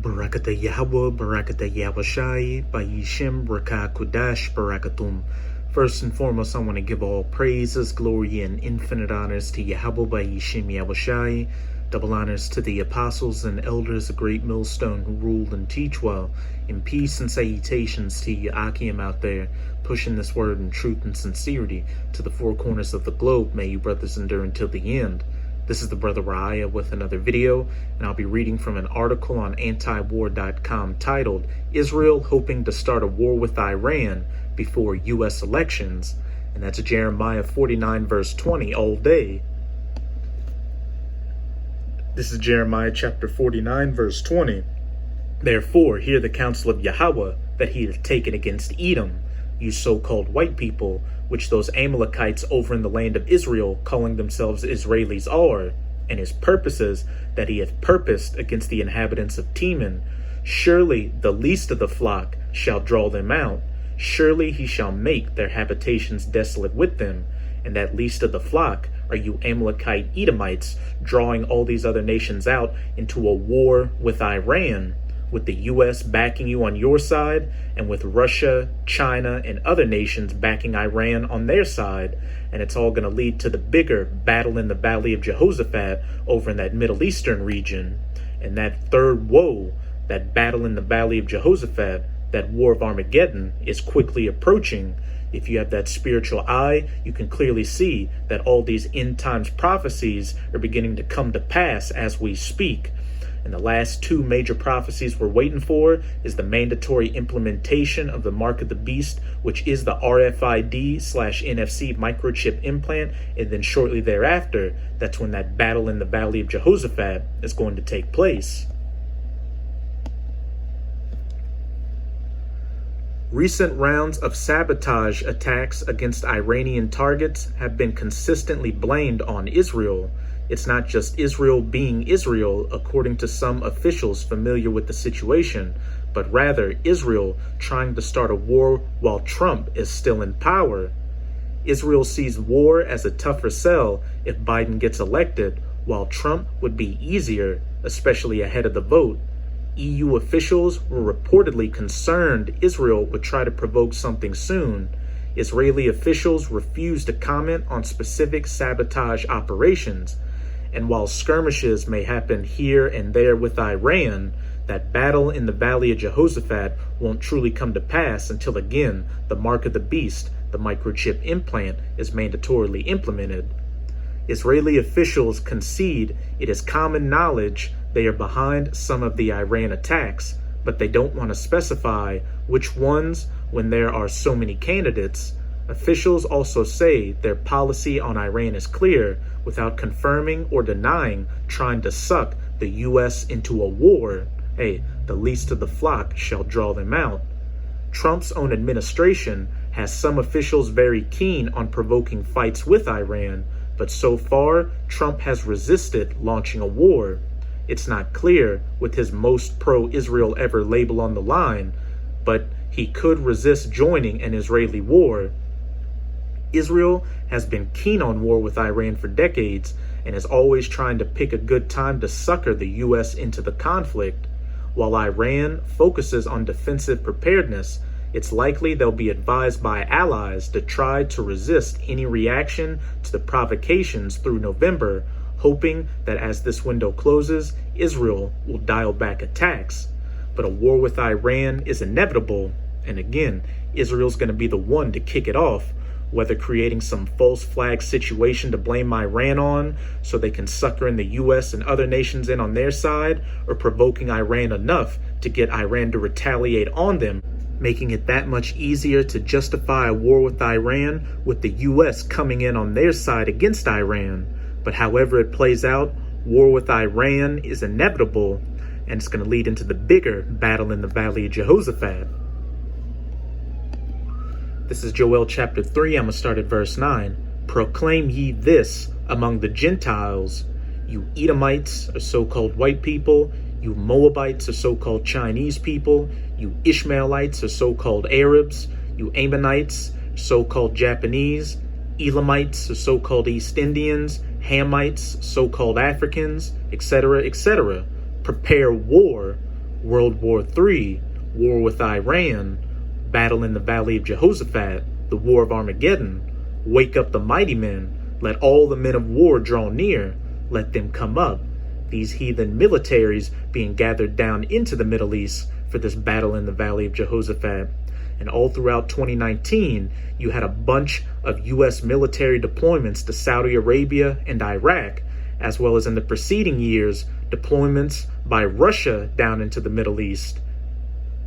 Barakata Yahweh, Barakata Yahushai, Bayishim, Baraka Kudash, Barakatum. First and foremost, I want to give all praises, glory, and infinite honors to Yahweh, Bayishim, Yahushai. Double honors to the apostles and elders, a great millstone who rule and teach well. In peace and salutations to you, Akim out there, pushing this word in truth and sincerity to the four corners of the globe. May you brothers endure until the end. This is the Brother Raya with another video, and I'll be reading from an article on antiwar.com titled, Israel Hoping to Start a War with Iran Before U.S. Elections, and that's Jeremiah 49 verse 20 all day. This is Jeremiah chapter 49 verse 20. Therefore, hear the counsel of Yahweh that he hath taken against Edom, you so-called white people, which those Amalekites over in the land of Israel, calling themselves Israelis, are, and his purposes that he hath purposed against the inhabitants of Teman. Surely the least of the flock shall draw them out. Surely he shall make their habitations desolate with them. And that least of the flock are you Amalekite Edomites, drawing all these other nations out into a war with Iran, with the U.S. backing you on your side, and with Russia, China, and other nations backing Iran on their side. And it's all going to lead to the bigger battle in the Valley of Jehoshaphat over in that Middle Eastern region. And that third woe, that battle in the Valley of Jehoshaphat, that war of Armageddon, is quickly approaching. If you have that spiritual eye, you can clearly see that all these end times prophecies are beginning to come to pass as we speak. And the last two major prophecies we're waiting for is the mandatory implementation of the mark of the beast, which is the RFID/NFC microchip implant. And then shortly thereafter, that's when that battle in the Valley of Jehoshaphat is going to take place. Recent rounds of sabotage attacks against Iranian targets have been consistently blamed on Israel. It's not just Israel being Israel, according to some officials familiar with the situation, but rather Israel trying to start a war while Trump is still in power. Israel sees war as a tougher sell if Biden gets elected, while Trump would be easier, especially ahead of the vote. EU officials were reportedly concerned Israel would try to provoke something soon. Israeli officials refused to comment on specific sabotage operations. And while skirmishes may happen here and there with Iran, that battle in the Valley of Jehoshaphat won't truly come to pass until again the mark of the beast, the microchip implant, is mandatorily implemented. Israeli officials concede it is common knowledge they are behind some of the Iran attacks, but they don't want to specify which ones when there are so many candidates. Officials also say their policy on Iran is clear, without confirming or denying trying to suck the U.S. into a war. Hey, the least of the flock shall draw them out. Trump's own administration has some officials very keen on provoking fights with Iran, but so far, Trump has resisted launching a war. It's not clear with his most pro-Israel ever label on the line, but he could resist joining an Israeli war. Israel has been keen on war with Iran for decades and is always trying to pick a good time to sucker the U.S. into the conflict. While Iran focuses on defensive preparedness, it's likely they'll be advised by allies to try to resist any reaction to the provocations through November, hoping that as this window closes, Israel will dial back attacks. But a war with Iran is inevitable, and again, Israel's going to be the one to kick it off, whether creating some false flag situation to blame Iran on so they can sucker in the U.S. and other nations in on their side, or provoking Iran enough to get Iran to retaliate on them, making it that much easier to justify a war with Iran with the U.S. coming in on their side against Iran. But however it plays out, war with Iran is inevitable, and it's going to lead into the bigger battle in the Valley of Jehoshaphat. This is Joel chapter 3, I'm going to start at verse 9. Proclaim ye this among the Gentiles, you Edomites, or so-called white people, you Moabites, or so-called Chinese people, you Ishmaelites, or so-called Arabs, you Ammonites, so-called Japanese, Elamites, or so-called East Indians, Hamites, so-called Africans, etc., etc. Prepare war World War III, war with Iran, battle in the Valley of Jehoshaphat, the War of Armageddon, wake up the mighty men, let all the men of war draw near, let them come up, these heathen militaries being gathered down into the Middle East for this battle in the Valley of Jehoshaphat. And all throughout 2019, you had a bunch of U.S. military deployments to Saudi Arabia and Iraq, as well as in the preceding years, deployments by Russia down into the Middle East.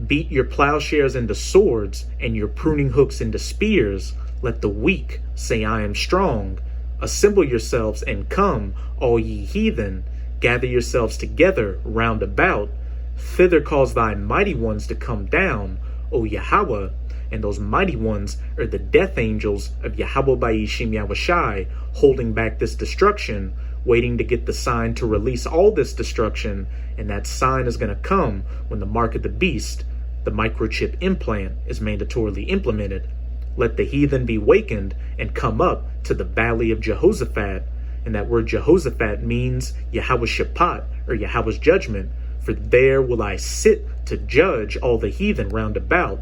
Beat your plowshares into swords and your pruning hooks into spears. Let the weak say, I am strong. Assemble yourselves and come, all ye heathen. Gather yourselves together round about. Thither cause thy mighty ones to come down, O Yahweh. And those mighty ones are the death angels of Yahweh Ba'ishim Yahushai, holding back this destruction, waiting to get the sign to release all this destruction. And that sign is going to come when the mark of the beast, the microchip implant, is mandatorily implemented. Let the heathen be wakened and come up to the Valley of Jehoshaphat. And that word Jehoshaphat means Yahweh's Shaphat, or Yahweh's judgment. For there will I sit to judge all the heathen round about.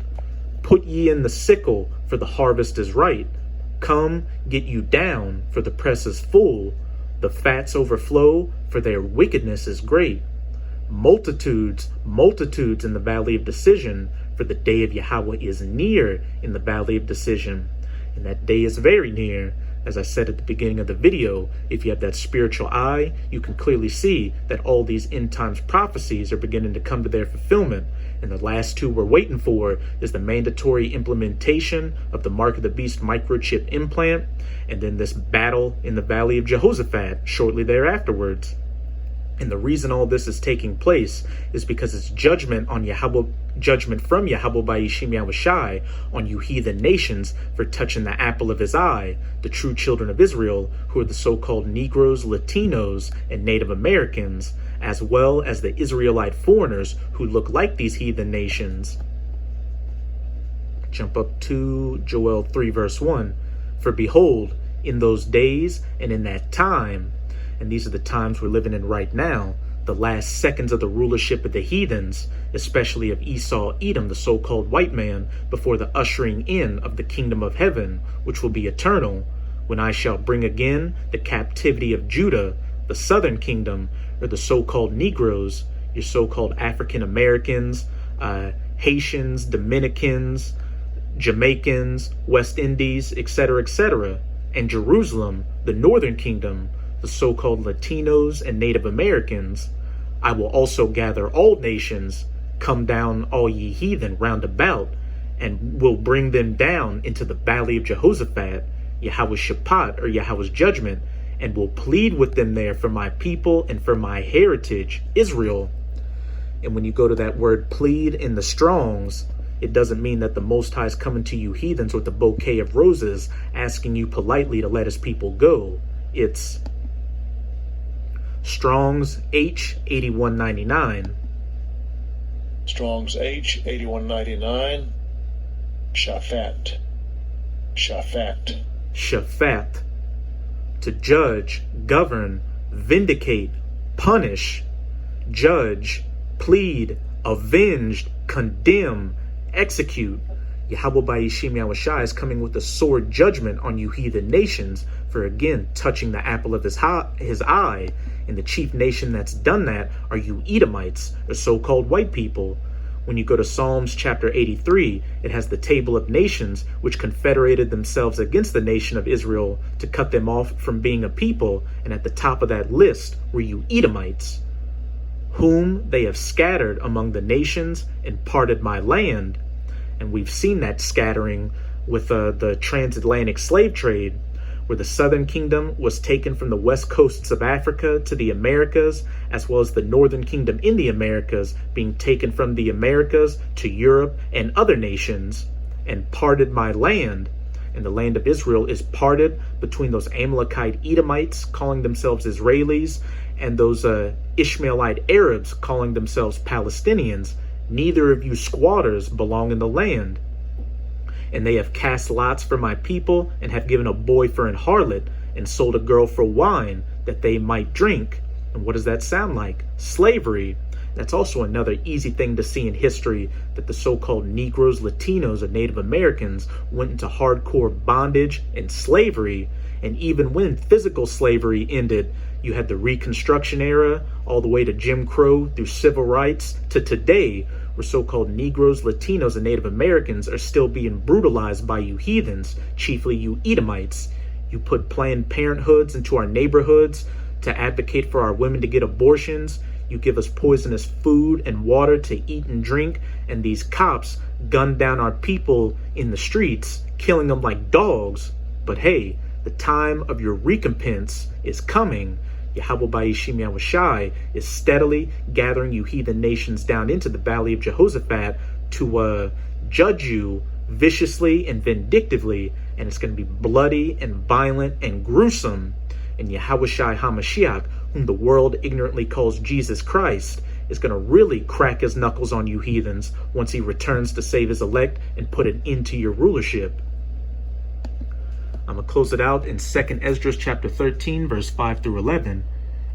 Put ye in the sickle, for the harvest is ripe. Come, get you down, for the press is full. The fats overflow, for their wickedness is great. Multitudes, multitudes in the valley of decision, for the day of Yahweh is near in the valley of decision. And that day is very near. As I said at the beginning of the video, if you have that spiritual eye, you can clearly see that all these end times prophecies are beginning to come to their fulfillment. And the last two we're waiting for is the mandatory implementation of the Mark of the Beast microchip implant, and then this battle in the Valley of Jehoshaphat shortly thereafterwards. And the reason all this is taking place is because it's judgment on Yahweh, judgment from Yahweh Ba'ishim Yahushai on you heathen nations for touching the apple of his eye, the true children of Israel, who are the so-called Negroes, Latinos, and Native Americans, as well as the Israelite foreigners who look like these heathen nations. Jump up to Joel 3 verse 1. For behold, in those days and in that time, and these are the times we're living in right now, the last seconds of the rulership of the heathens, especially of Esau, Edom, the so-called white man, before the ushering in of the kingdom of heaven, which will be eternal, when I shall bring again the captivity of Judah, the southern kingdom, or the so-called Negroes, your so-called African Americans, Haitians, Dominicans, Jamaicans, West Indies, etc., and Jerusalem, the northern kingdom, the so-called Latinos and Native Americans. I will also gather all nations, come down all ye heathen round about, and will bring them down into the Valley of Jehoshaphat, Yahweh's Shaphat, or Yahweh's judgment, and will plead with them there for my people and for my heritage, Israel. And when you go to that word plead in the Strongs, it doesn't mean that the Most High is coming to you heathens with a bouquet of roses, asking you politely to let his people go. It's Strong's H8199. Strong's H8199. Shaphat. Shaphat. Shaphat. To judge, govern, vindicate, punish, judge, plead, avenge, condemn, execute. Yahweh Ba'ishim Yahushai is coming with a sword judgment on you heathen nations for again touching the apple of his eye. And the chief nation that's done that are you Edomites, or so-called white people. When you go to Psalms chapter 83, it has the table of nations which confederated themselves against the nation of Israel to cut them off from being a people, and at the top of that list were you Edomites, whom they have scattered among the nations and parted my land. And we've seen that scattering with the transatlantic slave trade, where the southern kingdom was taken from the west coasts of Africa to the Americas, as well as the northern kingdom in the Americas being taken from the Americas to Europe and other nations, and parted my land. And the land of Israel is parted between those Amalekite Edomites calling themselves Israelis and those Ishmaelite Arabs calling themselves Palestinians. Neither of you squatters belong in the land. And they have cast lots for my people, and have given a boy for an harlot, and sold a girl for wine, that they might drink. And what does that sound like? Slavery. That's also another easy thing to see in history, that the so-called Negroes, Latinos, and Native Americans went into hardcore bondage and slavery. And even when physical slavery ended, you had the Reconstruction era, all the way to Jim Crow, through civil rights, to today, where so-called Negroes, Latinos, and Native Americans are still being brutalized by you heathens, chiefly you Edomites. You put Planned Parenthoods into our neighborhoods to advocate for our women to get abortions. You give us poisonous food and water to eat and drink, and these cops gun down our people in the streets, killing them like dogs. But hey, the time of your recompense is coming. Yahweh Ba'ishim Yahushai is steadily gathering you heathen nations down into the valley of Jehoshaphat to judge you viciously and vindictively, and it's going to be bloody and violent and gruesome. And Yahushai HaMashiach, whom the world ignorantly calls Jesus Christ, is going to really crack his knuckles on you heathens once he returns to save his elect and put an end to your rulership. I'm going to close it out in 2nd Esdras chapter 13, verse 5 through 11.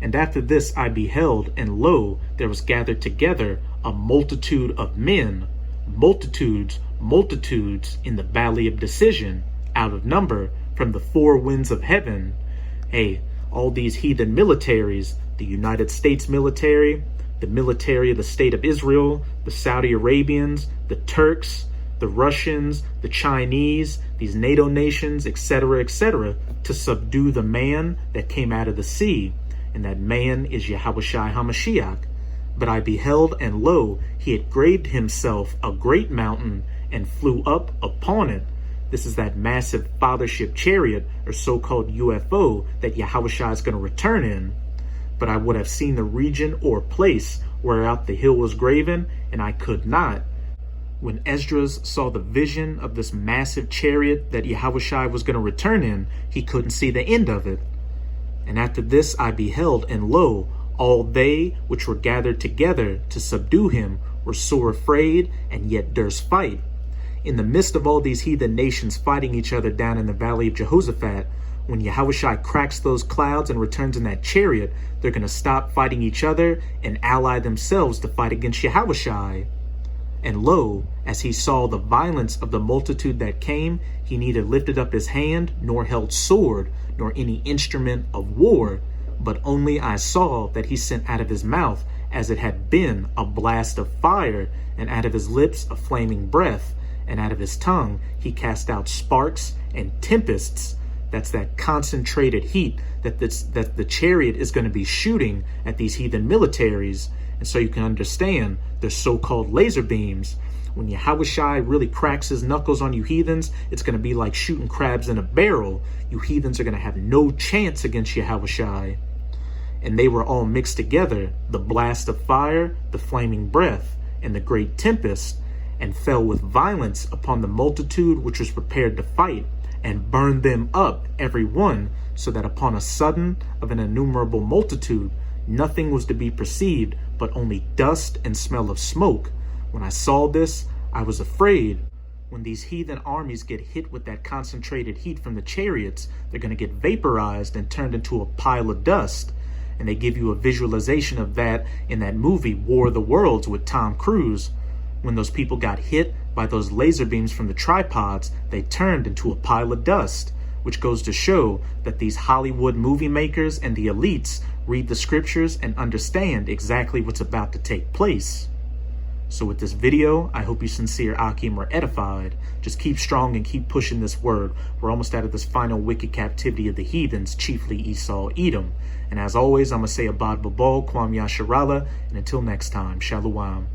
And after this I beheld, and lo, there was gathered together a multitude of men, multitudes, multitudes, in the valley of decision, out of number, from the four winds of heaven. Hey, all these heathen militaries, the United States military, the military of the state of Israel, the Saudi Arabians, the Turks, the Russians, the Chinese, these NATO nations, etc., to subdue the man that came out of the sea. And that man is Yahushai HaMashiach. But I beheld, and lo, he had graved himself a great mountain, and flew up upon it. This is that massive fathership chariot, or so-called UFO, that Yahushua is going to return in. But I would have seen the region or place whereout the hill was graven, and I could not. When Esdras saw the vision of this massive chariot that Yahushua was going to return in, he couldn't see the end of it. And after this I beheld, and lo, all they which were gathered together to subdue him were sore afraid, and yet durst fight. In the midst of all these heathen nations fighting each other down in the valley of Jehoshaphat, when Yahushua cracks those clouds and returns in that chariot, they're going to stop fighting each other and ally themselves to fight against Yahushua. And lo, as he saw the violence of the multitude that came, he neither lifted up his hand, nor held sword, nor any instrument of war, but only I saw that he sent out of his mouth, as it had been, a blast of fire, and out of his lips a flaming breath, and out of his tongue he cast out sparks and tempests. That's that concentrated heat that the chariot is going to be shooting at these heathen militaries. And so you can understand the so-called laser beams. When Yahushua really cracks his knuckles on you heathens, it's going to be like shooting crabs in a barrel. You heathens are going to have no chance against Yahushua. And they were all mixed together, the blast of fire, the flaming breath, and the great tempest, and fell with violence upon the multitude which was prepared to fight, and burned them up every one, so that upon a sudden of an innumerable multitude nothing was to be perceived but only dust and smell of smoke. When I saw this, I was afraid. When these heathen armies get hit with that concentrated heat from the chariots, they're going to get vaporized and turned into a pile of dust. And they give you a visualization of that in that movie War of the Worlds with Tom Cruise. When those people got hit by those laser beams from the tripods, they turned into a pile of dust, which goes to show that these Hollywood movie makers and the elites read the scriptures and understand exactly what's about to take place. So with this video, I hope you sincere Akim are edified. Just keep strong and keep pushing this word. We're almost out of this final wicked captivity of the heathens, chiefly Esau, Edom. And as always, I'm going to say Abad Babal, Kwam Yasharala, and until next time, Shalom.